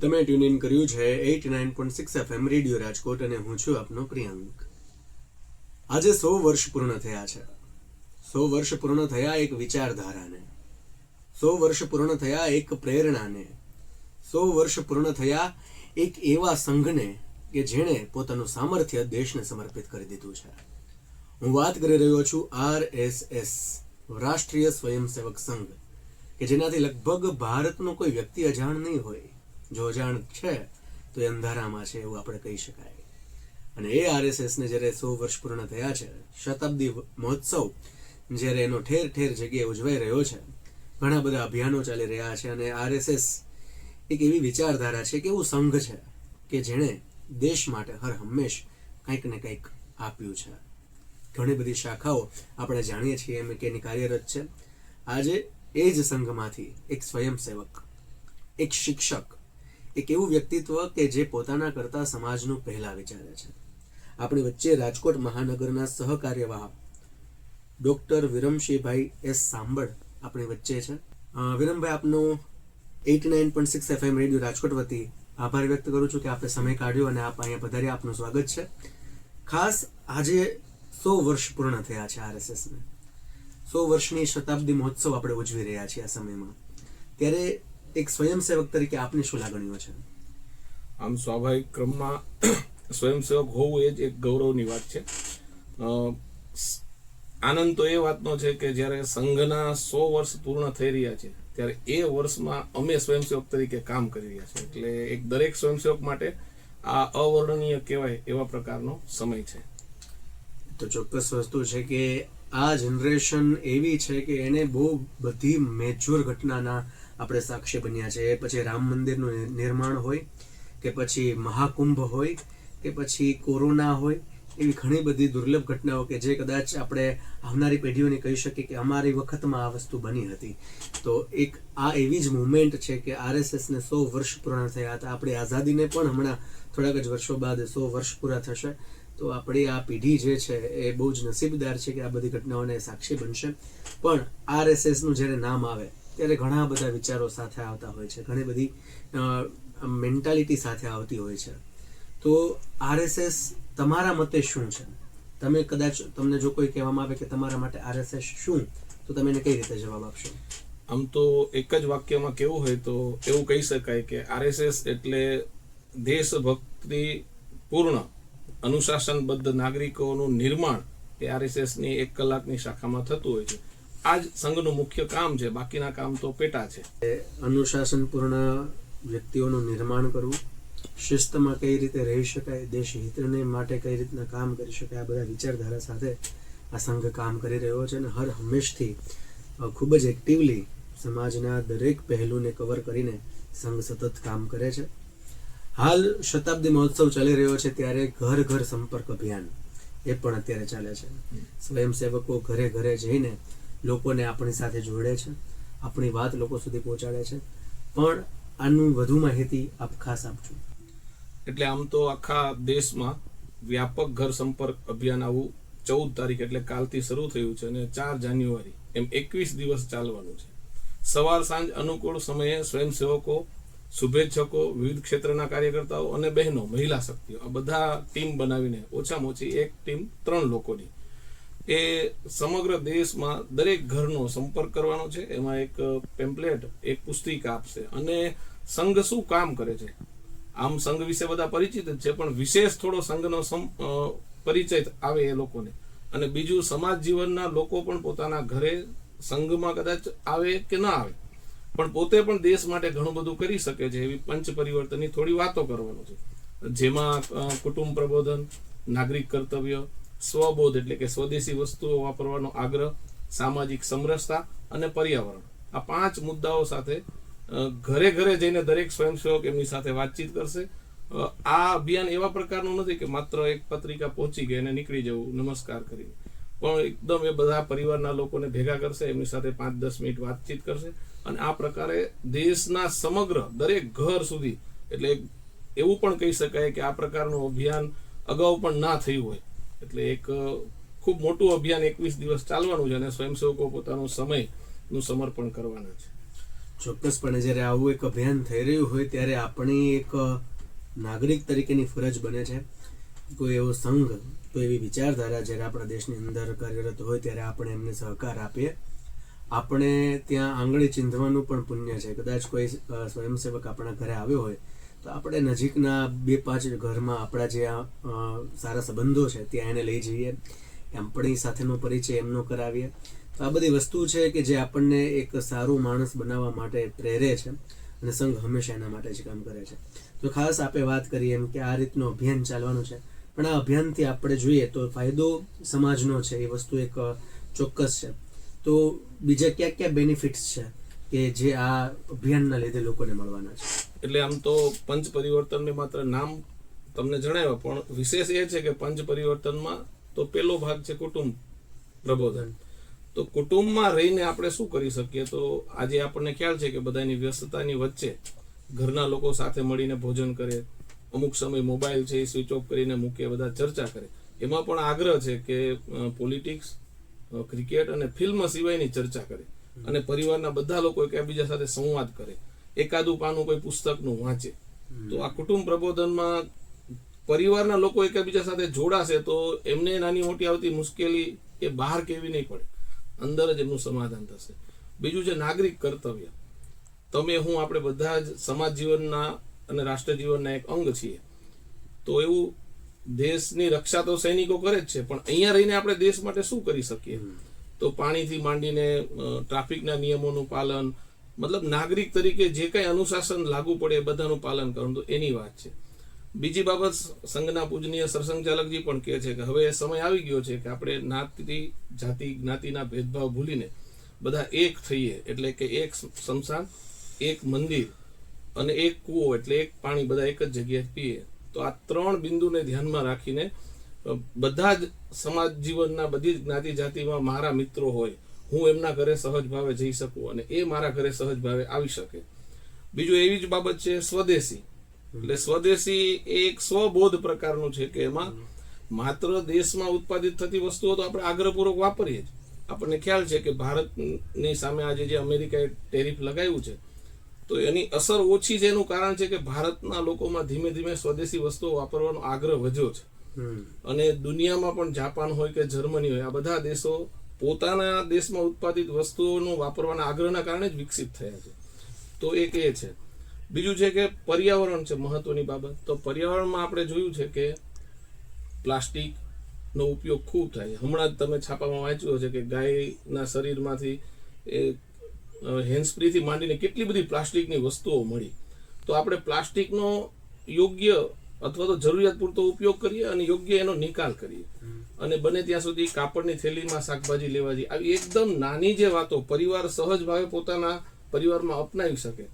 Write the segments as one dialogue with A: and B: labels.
A: તમે tune in કર્યું છે 89.6 FM રેડિયો રાજકોટ અને હું છું આપનો પ્રિયંક. આજે 100 વર્ષ પૂર્ણ થયા છે. 100 વર્ષ પૂર્ણ થયા એક વિચારધારાને, 100 વર્ષ પૂર્ણ થયા એક પ્રેરણાને, 100 વર્ષ પૂર્ણ થયા એક એવા સંઘને કે જેણે પોતાનું સામર્થ્ય દેશને સમર્પિત કરી દીધું છે. હું વાત કરી રહ્યો છું RSS, રાષ્ટ્રીય સ્વયંસેવક સંઘ, કે જેનાથી લગભગ ભારતનો કોઈ વ્યક્તિ અજાણ નહીં હોય. જો અજાણ છે તો એ અંધારામાં છે એવું આપણે કહી શકાય. અને એ RSSને જ્યારે 100 વર્ષ પૂર્ણ થયા છે, શતાબ્દી મહોત્સવ જ્યારે એનો ઠેર ઠેર જગ્યાએ ઉજવાઈ રહ્યો છે, ઘણા બધા અભિયાનો ચાલી રહ્યા છે, અને RSS એક એવી વિચારધારા છે કે એવું સંઘ છે કે જેણે દેશ માટે હર હંમેશ કંઈક ને કંઈક આપ્યું છે. ઘણી બધી શાખાઓ આપણે જાણીએ છીએ એમ કે એની કાર્યરત છે. આજે એ જ સંઘમાંથી એક સ્વયંસેવક, એક શિક્ષક, એક એવું વ્યક્તિત્વ કે જે પોતાના કરતા સમાજનું પહેલા વિચારે છે. આપણી વચ્ચે રાજકોટ મહાનગરના સહકાર્યવાહ ડોક્ટર વિરમશીભાઈ S. સાંબળ આપણી વચ્ચે છે. વિરમભાઈ, આપનો 89.6 FM રેડિયો રાજકોટ વતી આભાર વ્યક્ત કરું છું કે આપે સમય કાઢ્યો અને આપ અહીંયા પધાર્યા. આપનું સ્વાગત છે. ખાસ આજે 100 વર્ષ પૂર્ણ થયા છે RSSને. 100 વર્ષની શતાબ્દી મહોત્સવ આપણે ઉજવી રહ્યા છીએ આ સમયમાં. ત્યારે એક સ્વયંસેવક તરીકે આપની શું લાગણીઓ છે?
B: આમ સ્વાભાવિક ક્રમમાં સ્વયંસેવક હોવું એ જ એક ગૌરવની વાત છે. આનંદ તો એ વાતનો છે કે જ્યારે સંઘના 100 વર્ષ પૂર્ણ થઈ રહ્યા છે ત્યારે એ વર્ષમાં અમે સ્વયંસેવક તરીકે કામ કરી રહ્યા છે. એટલે એક દરેક સ્વયંસેવક માટે આ અવર્ણનીય કહેવાય એવા પ્રકારનો સમય છે.
A: તો ચોક્કસ વસ્તુ છે કે આ જનરેશન એવી છે કે એને બહુ બધી મેજર ઘટનાના આપણે સાક્ષી બન્યા છે. પછી રામ મંદિરનું નિર્માણ હોય કે પછી મહાકુંભ હોય કે પછી કોરોના હોય, એવી ઘણી બધી દુર્લભ ઘટનાઓ કે જે કદાચ આપણે આવનારી પેઢીઓને કહી શકીએ કે અમારી વખતમાં આ વસ્તુ બની હતી. તો એક આ એવી જ મુવમેન્ટ છે કે RSSને 100 વર્ષ પૂર્ણ થયા હતા. આપણી આઝાદીને પણ હમણાં થોડાક જ વર્ષો બાદ 100 વર્ષ પૂરા થશે. તો આપણી આ પેઢી જે છે એ બહુ જ નસીબદાર છે કે આ બધી ઘટનાઓને સાક્ષી બનશે. પણ RSSનું જ્યારે નામ આવે ત્યારે ઘણા બધા વિચારો સાથે આવતા હોય છે, ઘણી બધી મેન્ટાલિટી સાથે આવતી હોય છે. તો RSS તમારા મતે શું છે? તમે કદાચ તમને જો કોઈ કહેવામાં આવે કે તમારા માટે RSS શું, તો તમે એને કઈ રીતે જવાબ આપશો?
B: આમ તો એક જ વાક્યમાં કેવું હોય તો એવું કહી શકાય કે RSS એટલે દેશભક્તિ પૂર્ણ અનુશાસનબદ્ધ નાગરિકોનું નિર્માણ એ RSSની 1 કલાકની શાખામાં થતું હોય છે. આ જ સંઘનું મુખ્ય કામ છે, બાકીના કામ તો પેટા છે.
A: અનુશાસનપૂર્ણ વ્યક્તિઓનું નિર્માણ કરવું, શિસ્તમાં કઈ રીતે રહી શકાય, દેશ હિતને માટે કઈ રીતના કામ કરી શકાય, આ બધા વિચારધારા સાથે આ સંઘ કામ કરી રહ્યો છે. અને હર હંમેશથી ખૂબ જ એક્ટિવલી સમાજના દરેક પહેલુંને કવર કરીને સંઘ સતત કામ કરે છે. હાલ શતાબ્દી મહોત્સવ ચાલી રહ્યો છે ત્યારે ઘર ઘર સંપર્ક અભિયાન એ પણ અત્યારે ચાલે છે. સ્વયંસેવકો ઘરે ઘરે જઈને લોકોને આપણી સાથે જોડે છે, આપણી વાત લોકો સુધી પહોંચાડે છે. પણ આનું વધુ માહિતી આપ ખાસ આપજો.
B: એટલે આમ તો આખા દેશમાં વ્યાપક ઘર સંપર્ક અભિયાન આવું 14 તારીખ એટલે કાલથી શરૂ થયું છે અને 4 જાન્યુઆરી એમ 21 દિવસ ચાલવાનું છે. સવાર સાંજ અનુકૂળ સમયે સ્વયંસેવકો, શુભેચ્છકો, વિવિધ ક્ષેત્રના કાર્યકર્તાઓ અને બહેનો, મહિલા શક્તિઓ આ બધા ટીમ બનાવીને ઓછામાં ઓછી એક ટીમ 3 લોકોની એ સમગ્ર દેશમાં દરેક ઘરનો સંપર્ક કરવાનો છે. એમાં એક પેમ્પલેટ, એક પુસ્તિકા આપશે અને સંઘ શું કામ કરે છે. આમ સંઘ વિશે બધા પરિચિત જ છે, પણ વિશેષ થોડો સંઘનો પરિચય આવે એ લોકોને. અને બીજું, સમાજ જીવનના લોકો પણ પોતાના ઘરે સંઘમાં કદાચ આવે કે ના આવે પણ પોતે પણ દેશ માટે ઘણું બધું કરી શકે છે એવી પંચ પરિવર્તનની થોડી વાતો કરવાનું છે. જેમાં કુટુંબ પ્રબોધન, નાગરિક કર્તવ્ય, સ્વબોધ એટલે કે સ્વદેશી વસ્તુઓ વાપરવાનો આગ્રહ, સામાજિક સમરસતા અને પર્યાવરણ, આ 5 મુદ્દાઓ સાથે ઘરે ઘરે જઈને દરેક સ્વયંસેવક એમની સાથે વાતચીત કરશે. આ અભિયાન એવા પ્રકારનું નથી કે માત્ર એક પત્રિકા પહોંચી ગઈ અને નીકળી જવું નમસ્કાર કરીને, પણ એકદમ એ બધા પરિવારના લોકોને ભેગા કરશે, એમની સાથે 5-10 મિનિટ વાતચીત કરશે. અને આ પ્રકારે દેશના સમગ્ર દરેક ઘર સુધી, એટલે એવું પણ કહી શકાય કે આ પ્રકારનું અભિયાન અગાઉ પણ ના થયું હોય. એટલે એક ખૂબ મોટું અભિયાન 21 દિવસ ચાલવાનું છે અને સ્વયંસેવકો પોતાનો સમયનું સમર્પણ કરવાના છે.
A: ચોક્કસપણે જ્યારે આવું એક અભિયાન થઈ રહ્યું હોય ત્યારે આપણી એક નાગરિક તરીકેની ફરજ બને છે કોઈ એવો સંઘ કોઈ એવી વિચારધારા જ્યારે આપણા દેશની અંદર કાર્યરત હોય ત્યારે આપણે એમને સહકાર આપીએ. આપણે ત્યાં આંગળી ચીંધવાનું પણ પુણ્ય છે. કદાચ કોઈ સ્વયંસેવક આપણા ઘરે આવ્યો હોય તો આપણે નજીકના 2-5 ઘરમાં આપણા જે સારા સંબંધો છે ત્યાં એને લઈ જઈએ, આપણી સાથેનો પરિચય એમનો કરાવીએ. તો આ બધી વસ્તુ છે કે જે આપણને એક સારું માણસ બનાવવા માટે પ્રેરે છે અને સંઘ હંમેશા એના માટે જ કામ કરે છે. તો ખાસ આપણે વાત કરીએ એમ કે આ રીતનું અભિયાન ચાલવાનું છે, પણ આ અભિયાનથી આપણે જોઈએ તો ફાયદો સમાજનો છે એ વસ્તુ એક ચોક્કસ છે. તો બીજા કયા કયા બેનિફિટ્સ છે કે જે આ અભિયાનના લીધે લોકોને મળવાના છે?
B: એટલે આમ તો પંચ પરિવર્તનને માત્ર નામ તમને જણાવ્યા, પણ વિશેષ એ છે કે પંચ પરિવર્તનમાં તો પહેલો ભાગ છે કુટુંબ પ્રબોધન. તો કુટુંબમાં રહીને આપણે શું કરી શકીએ? તો આજે આપણને ખ્યાલ છે કે બધાની વ્યસ્તતાની વચ્ચે ઘરના લોકો સાથે મળીને ભોજન કરે, અમુક સમય મોબાઈલ છે એ સ્વિચ ઓફ કરીને મૂકે, બધા ચર્ચા કરે. એમાં પણ આગ્રહ છે કે પોલિટિક્સ, ક્રિકેટ અને ફિલ્મ સિવાયની ચર્ચા કરે અને પરિવારના બધા લોકો એકબીજા સાથે સંવાદ કરે, એકાદું પાનું કોઈ પુસ્તકનું વાંચે. તો આ કુટુંબ પ્રબોધનમાં પરિવારના લોકો એકબીજા સાથે જોડાશે તો એમને નાની મોટી આવતી મુશ્કેલી એ બહાર કેવી નહીં પડે, અંદર જ એમનું સમાધાન થશે. બીજું છે નાગરિક કર્તવ્ય. તમે હું આપણે બધા જ સમાજ જીવનના અને રાષ્ટ્ર જીવનના એક અંગ છીએ. તો એવું દેશની રક્ષા તો સૈનિકો કરે જ છે, પણ અહીંયા રહીને આપણે દેશ માટે શું કરી શકીએ? તો પાણીથી માંડીને ટ્રાફિકના નિયમોનું પાલન, મતલબ નાગરિક તરીકે જે કંઈ અનુશાસન લાગુ પડે એ બધાનું પાલન કરવું, તો એની વાત છે. બીજી બાબત સંઘના પૂજનીય સરસંઘચાલકજી પણ કહે છે કે હવે સમય આવી ગયો છે કે આપણે જાતિ જ્ઞાતિના ભેદભાવ ભૂલીને બધા એક થઈએ. એટલે કે એક સ્મશાન, એક મંદિર અને એક કૂવો એટલે એક પાણી, બધા એક જ જગ્યાએ પીએ. તો આ 3 બિંદુને ધ્યાનમાં રાખીને બધા જ સમાજ જીવનના બધી જ જ્ઞાતિ જાતિમાં મારા મિત્રો હોય, હું એમના ઘરે સહજ ભાવે જઈ શકું અને એ મારા ઘરે સહજ ભાવે આવી શકે. બીજું એવી જ બાબત છે સ્વદેશી. એટલે સ્વદેશી એક સ્વબોધ પ્રકારનું છે કે એમાં માત્ર દેશમાં ઉત્પાદિત થતી વસ્તુઓ તો આપણે આગ્રહપૂર્વક વાપરીએ જ. આપણને ખ્યાલ છે કે ભારતની સામે આજે જે અમેરિકાએ ટેરિફ લગાવ્યું છે તો એની અસર ઓછી છે. એનું કારણ છે કે ભારતના લોકોમાં ધીમે ધીમે સ્વદેશી વસ્તુઓ વાપરવાનો આગ્રહ વધ્યો છે. અને દુનિયામાં પણ જાપાન હોય કે જર્મની હોય, આ બધા દેશો પોતાના દેશમાં ઉત્પાદિત વસ્તુઓનું વાપરવાના આગ્રહના કારણે જ વિકસિત થયા છે. તો એક એ છે. બીજું છે કે પર્યાવરણ છે મહત્વની બાબત. તો પર્યાવરણમાં આપણે જોયું છે કે પ્લાસ્ટિકનો ઉપયોગ ખૂબ થાય. હમણાં જ તમે છાપામાં વાંચ્યું હશે કે ગાયના શરીરમાંથી એ હેન્ડસ્પ્રીથી માંડીને કેટલી બધી પ્લાસ્ટિકની વસ્તુઓ મળી. તો આપણે પ્લાસ્ટિકનો યોગ્ય અથવા તો જરૂરિયાત પૂરતો ઉપયોગ કરીએ અને યોગ્ય એનો નિકાલ કરીએ. અને બને ત્યાં સુધી કાપડની થેલીમાં શાકભાજી લેવા જઈએ. આવી એકદમ નાની જે વાતો પરિવાર સહજ ભાવે પોતાના પરિવારમાં અપનાવી શકે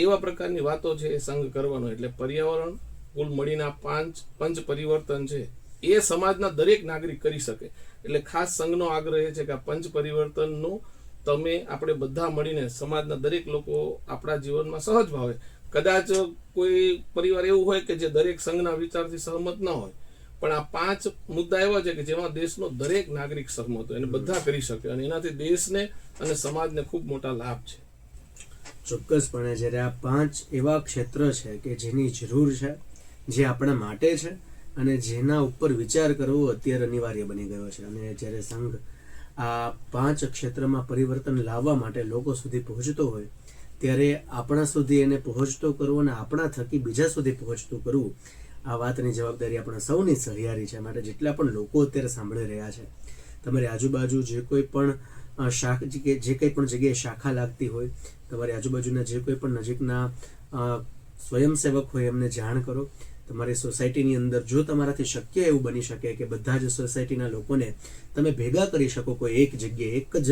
B: એવા પ્રકારની વાતો છે એ સંઘ કરવાનો. એટલે પર્યાવરણ કુલ મળીને 5 પંચ પરિવર્તન છે એ સમાજના દરેક નાગરિક કરી શકે. એટલે ખાસ સંઘનો આગ્રહ એ છે કે આ પંચ પરિવર્તનનું તમે આપણે બધા મળીને સમાજના દરેક લોકો આપણા જીવનમાં સહજ ભાવે, કદાચ કોઈ પરિવાર એવું હોય કે જે દરેક સંઘના વિચારથી સહમત ન હોય, પણ આ 5 મુદ્દા એવા છે કે જેમાં દેશનો દરેક નાગરિક સહમત હોય અને બધા કરી શકે અને એનાથી દેશને અને સમાજને ખૂબ મોટા લાભ છે.
A: ચોક્કસપણે જ્યારે આ 5 એવા ક્ષેત્ર છે કે જેની જરૂર છે, જે આપણા માટે છે અને જેના ઉપર વિચાર કરવો અત્યારે અનિવાર્ય બની ગયો છે. અને જ્યારે સંઘ આ 5 ક્ષેત્રમાં પરિવર્તન લાવવા માટે લોકો સુધી પહોંચતો હોય ત્યારે આપણા સુધી એને પહોંચતો કરવો અને આપણા થકી બીજા સુધી પહોંચતું કરવું, આ વાતની જવાબદારી આપણા સૌની સહિયારી છે. માટે જેટલા પણ લોકો અત્યારે સાંભળી રહ્યા છે, તમારી આજુબાજુ જે કોઈ પણ જે કંઈ પણ જગ્યાએ શાખા લાગતી હોય, તમારી આજુબાજુના જે કોઈ પણ નજીકના સ્વયંસેવક હોય એમને જાણ કરો. તમારી સોસાયટીની અંદર જો તમારાથી શક્ય એવું બની શકે કે બધા જ સોસાયટીના લોકોને તમે ભેગા કરી શકો કોઈ એક જગ્યાએ, એક જ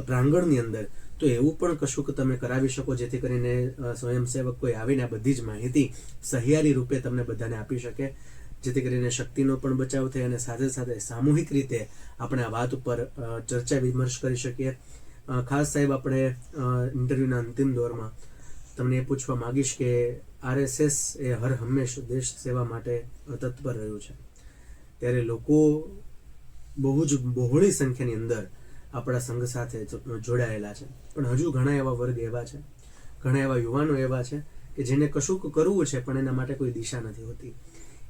A: પ્રાંગણની અંદર, તો એવું પણ કશુંક તમે કરાવી શકો જેથી કરીને સ્વયંસેવક કોઈ આવીને આ બધી જ માહિતી સહિયારી રૂપે તમને બધાને આપી શકે, જેથી કરીને શક્તિનો પણ બચાવ થાય અને સાથે સાથે સામૂહિક રીતે આપણે આ વાત ઉપર ચર્ચા વિમર્શ કરી શકીએ. ખાસ સાહેબ, આપણે ઇન્ટરવ્યૂના અંતિમ દોરમાં તમને એ પૂછવા માગીશ કે RSS એ હર હંમેશ દેશ સેવા માટે તત્પર રહ્યું છે, ત્યારે લોકો બહુ જ બહોળી સંખ્યાની અંદર આપણા સંઘ સાથે જોડાયેલા છે, પણ હજુ ઘણા એવા વર્ગ એવા છે ઘણા એવા યુવાનો એવા છે કે જેને કશુંક કરવું છે પણ એના માટે કોઈ દિશા નથી હોતી,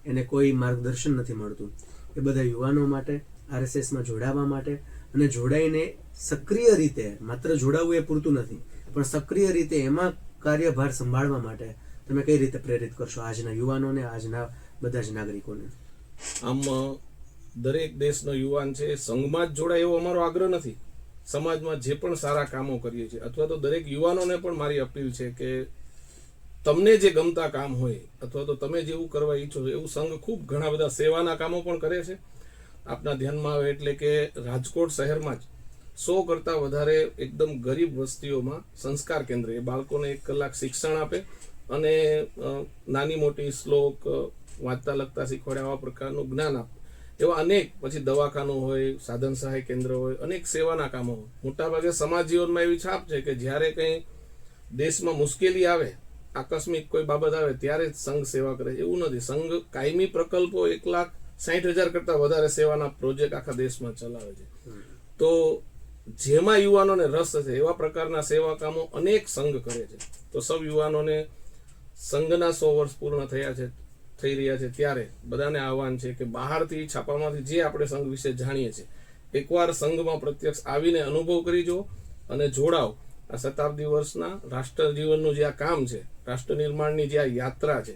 A: એને કોઈ માર્ગદર્શન નથી મળતું. એ બધા યુવાનો માટે RSSમાં જોડાવા માટે અને જોડાઈને સક્રિય રીતે, માત્ર જોડાવવું એ પૂરતું નથી, પણ સક્રિય રીતે એમાં કાર્યભાર સંભાળવા માટે તમે કઈ રીતે પ્રેરિત કરશો આજના યુવાનોને, આજના બધા જ નાગરિકોને?
B: આમ દરેક દેશનો યુવાન છે સંઘમાં જ જોડાય એવો અમારો આગ્રહ નથી. સમાજમાં જે પણ સારા કામો કરીએ છીએ, અથવા તો દરેક યુવાનોને પણ મારી અપીલ છે કે તમને જે ગમતા કામ હોય અથવા તો તમે જેવું કરવા ઈચ્છો છો એવું સંઘ ખૂબ ઘણા બધા સેવાના કામો પણ કરે છે. આપના ધ્યાનમાં આવે એટલે કે રાજકોટ શહેરમાં જ 100 કરતાં વધારે એકદમ ગરીબ વસ્તીઓમાં સંસ્કાર કેન્દ્ર, એ બાળકોને 1 કલાક શિક્ષણ આપે અને નાની મોટી શ્લોક, વાંચતા લખતા શીખવાડે, આવા પ્રકારનું જ્ઞાન આપે. એવા અનેક, પછી દવાખાનું હોય, સાધન સહાય કેન્દ્ર હોય, અનેક સેવાના કામો હોય. મોટાભાગે સમાજ જીવનમાં એવી છાપ છે કે જ્યારે કંઈ દેશમાં મુશ્કેલી આવે, આકસ્મિક કોઈ બાબત આવે ત્યારે જ સંઘ સેવા કરે. એવું નથી. સંઘ કાયમી પ્રકલ્પો 1,60,000 કરતાં વધારે સેવાના પ્રોજેક્ટ આખા દેશમાં ચલાવે છે. તો જેમાં યુવાનોને રસ છે એવા પ્રકારના સેવા કામો અનેક સંઘ કરે છે. તો સૌ યુવાનોને સંઘના 100 વર્ષ પૂર્ણ થઈ રહ્યા છે ત્યારે બધાને આહવાન છે કે બહારથી, છાપામાંથી જે આપણે સંઘ વિશે જાણીએ છીએ, એકવાર સંઘમાં પ્રત્યક્ષ આવીને અનુભવ કરી જુઓ અને જોડાઓ. આ શતાબ્દી વર્ષના રાષ્ટ્ર જીવનનું જે આ કામ છે, રાષ્ટ્ર નિર્માણની જે આ યાત્રા છે,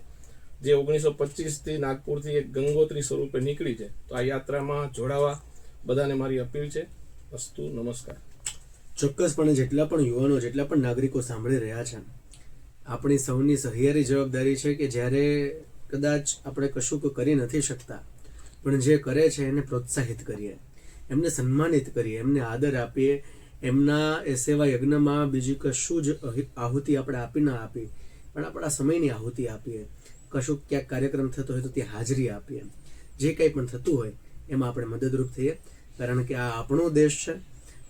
B: જે 1925થી નાગપુરથી એક ગંગોત્રી સ્વરૂપે નીકળી છે, તો આ યાત્રામાં જોડાવા બધાને મારી અપીલ છે. અસ્તુ, નમસ્કાર.
A: ચોક્કસપણે જેટલા પણ યુવાનો, જેટલા પણ નાગરિકો સાંભળી રહ્યા છે, આપણી સૌની સહિયારી જવાબદારી છે કે જ્યારે કદાચ આપણે કશું કરી નથી શકતા, પણ જે કરે છે એને પ્રોત્સાહિત કરીએ, એમને સન્માનિત કરીએ, એમને આદર આપીએ. એમના એ સેવા યજ્ઞમાં બીજી કશું જ આહુતિ આપણે આપી ના આપી, પણ આપણા સમયની આહુતિ આપીએ. કશું ક્યાંક કાર્યક્રમ થતો હોય તો ત્યાં હાજરી આપીએ. જે કંઈ પણ થતું હોય એમાં આપણે મદદરૂપ થઈએ, કારણ કે આ આપણો દેશ છે,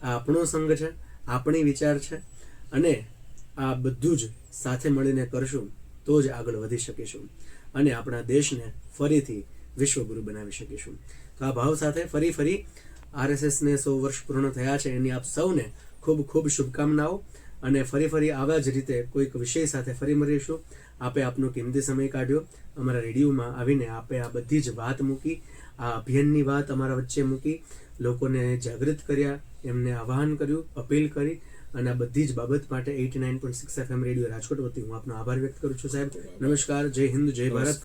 A: આ આપણો સંઘ છે, આપણી વિચાર છે, અને આ બધું જ સાથે મળીને કરશું તો જ આગળ વધી શકીશું અને આપણા દેશને ફરીથી વિશ્વગુરુ બનાવી શકીશું. તો આ ભાવ સાથે ફરી RSSને 100 વર્ષ પૂર્ણ થયા છે એની આપ સૌને ખૂબ ખૂબ શુભકામનાઓ, અને ફરી આવા જ રીતે કોઈક વિષય સાથે ફરી મળીશું. આપે આપનો કિંમતી સમય કાઢ્યો, અમારા રેડિયોમાં આવીને આપે આ બધી જ વાત મૂકી, આ અભિયાનની વાત અમારા વચ્ચે મૂકી, લોકોને જાગૃત કર્યા, એમને આહ્વાન કર્યું, અપીલ કરી, અને આ બધી જ બાબત માટે 89.6 FM રેડિયો રાજકોટ વતી હું આપનો આભાર વ્યક્ત કરું છું. સાહેબ નમસ્કાર, જય હિન્દ, જય ભારત.